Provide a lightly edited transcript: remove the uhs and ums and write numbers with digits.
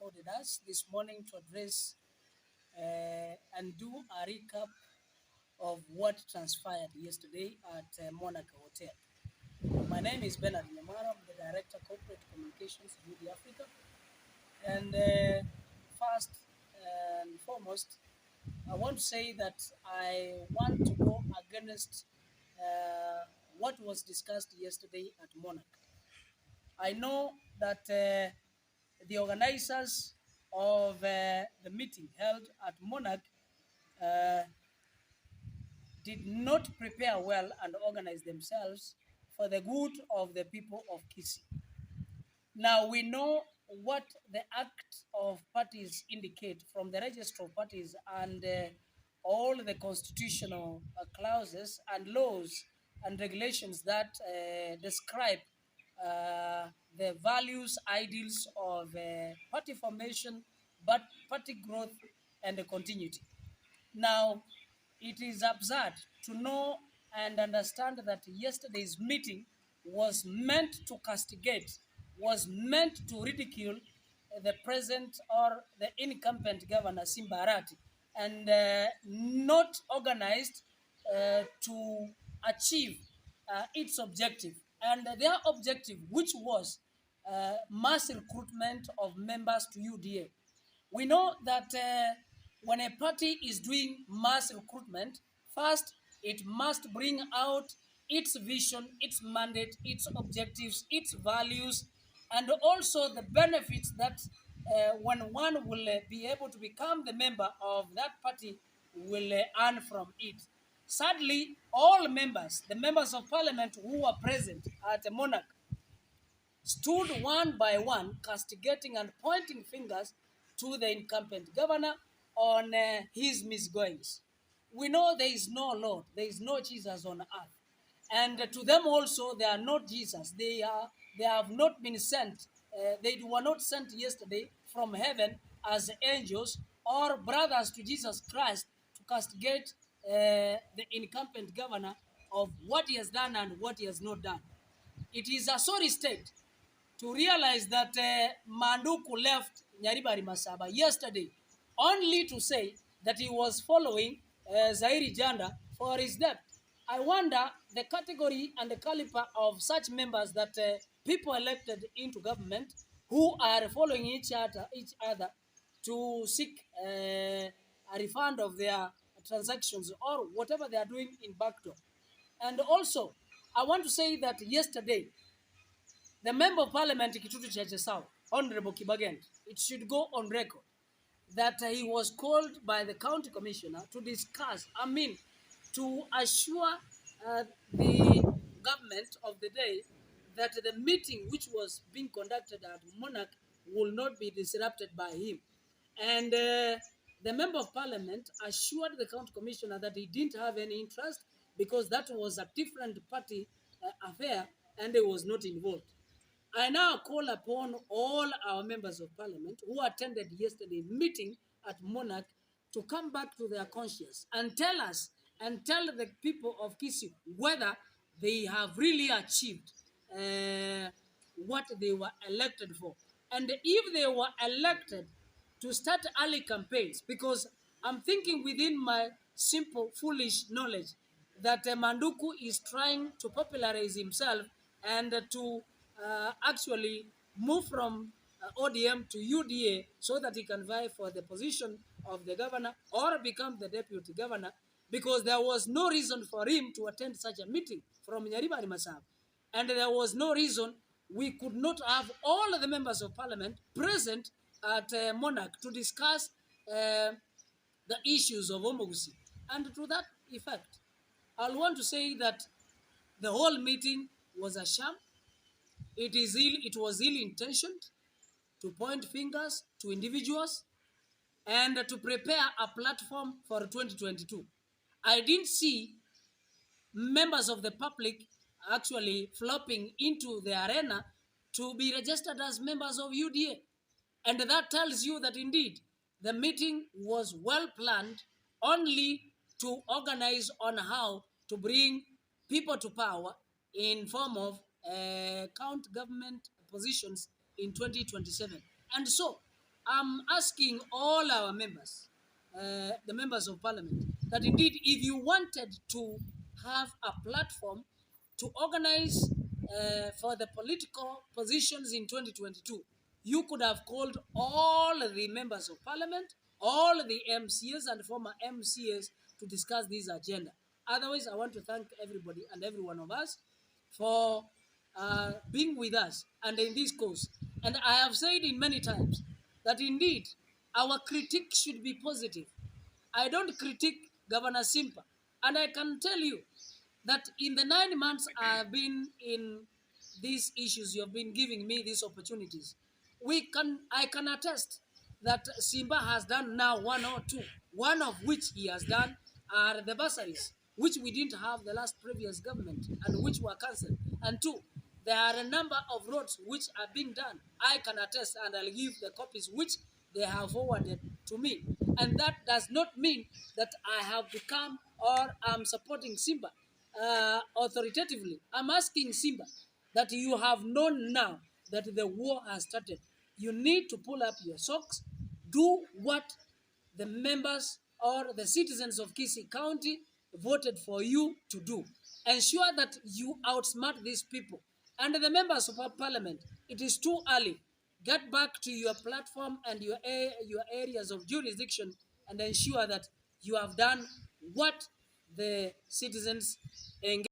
afforded us this morning to address and do a recap of what transpired yesterday at Monaco Hotel. My name is Bernard Nyamara. I'm the Director of Corporate Communications at UDA Africa. And first and foremost, I want to say that I want to go against what was discussed yesterday at Monaco. I know that the organizers of the meeting held at Monarch uh, did not prepare well and organize themselves for the good of the people of Kisii. Now we know what the Act of Parties indicate from the Register of Parties and all the constitutional clauses and laws and regulations that describe uh, the values, ideals of party formation, but party growth and the continuity. Now, it is absurd to know and understand that yesterday's meeting was meant to castigate, was meant to ridicule the present or the incumbent governor, Simba Arati, and not organized to achieve its objective. And their objective, which was mass recruitment of members to UDA. We know that when a party is doing mass recruitment, first it must bring out its vision, its mandate, its objectives, its values, and also the benefits that when one will be able to become the member of that party will earn from it. Sadly, all members, the members of parliament who were present at the Monarch, stood one by one, castigating and pointing fingers to the incumbent governor on his misgoings. We know there is no Lord, there is no Jesus on earth. And to them also, they are not Jesus. They have not been sent. They were not sent yesterday from heaven as angels or brothers to Jesus Christ to castigate the incumbent governor of what he has done and what he has not done. It is a sorry state to realize that Manduku left Nyaribari Masaba yesterday only to say that he was following Zairi Janda for his death. I wonder the category and the caliber of such members that people elected into government who are following each other to seek a refund of their transactions or whatever they are doing in backdoor. And also, I want to say that yesterday, the Member of Parliament Kitutu Chache South, Honorable Kibagent, it should go on record that he was called by the county commissioner to discuss, to assure the government of the day that the meeting which was being conducted at Monarch will not be disrupted by him. And the Member of Parliament assured the county commissioner that he didn't have any interest because that was a different party affair and he was not involved. I now call upon all our members of parliament who attended yesterday's meeting at Monarch to come back to their conscience and tell us and tell the people of Kisii whether they have really achieved what they were elected for. And if they were elected to start early campaigns, because I'm thinking within my simple, foolish knowledge that Manduku is trying to popularize himself and to actually move from ODM to UDA so that he can vie for the position of the governor or become the deputy governor, because there was no reason for him to attend such a meeting from Nyaribari Masab. And there was no reason we could not have all of the members of parliament present at Monarch to discuss the issues of Omogusi. And to that effect, I'll want to say that the whole meeting was a sham. It was ill-intentioned to point fingers to individuals and to prepare a platform for 2022. I didn't see members of the public actually flopping into the arena to be registered as members of UDA. And that tells you that indeed the meeting was well planned only to organize on how to bring people to power in form of count government positions in 2027. And so I'm asking all our members, the members of parliament, that indeed, if you wanted to have a platform to organize for the political positions in 2022, you could have called all the members of parliament, all the MCAs and former MCAs to discuss this agenda. Otherwise, I want to thank everybody and every one of us for being with us and in this cause. And I have said it many times that indeed our critique should be positive. I don't critique Governor Simpa. And I can tell you that in the 9 months I have been in these issues, you have been giving me these opportunities. I can attest that Simba has done now one or two. One of which he has done are the bursaries, which we didn't have the last previous government and which were cancelled. And two, there are a number of roads which are being done. I can attest and I'll give the copies which they have forwarded to me. And that does not mean that I have become or I'm supporting Simba authoritatively. I'm asking Simba that you have known now that the war has started. You need to pull up your socks, do what the members or the citizens of Kisii County voted for you to do. Ensure that you outsmart these people. And the members of our parliament, it is too early. Get back to your platform and your areas of jurisdiction and ensure that you have done what the citizens engage.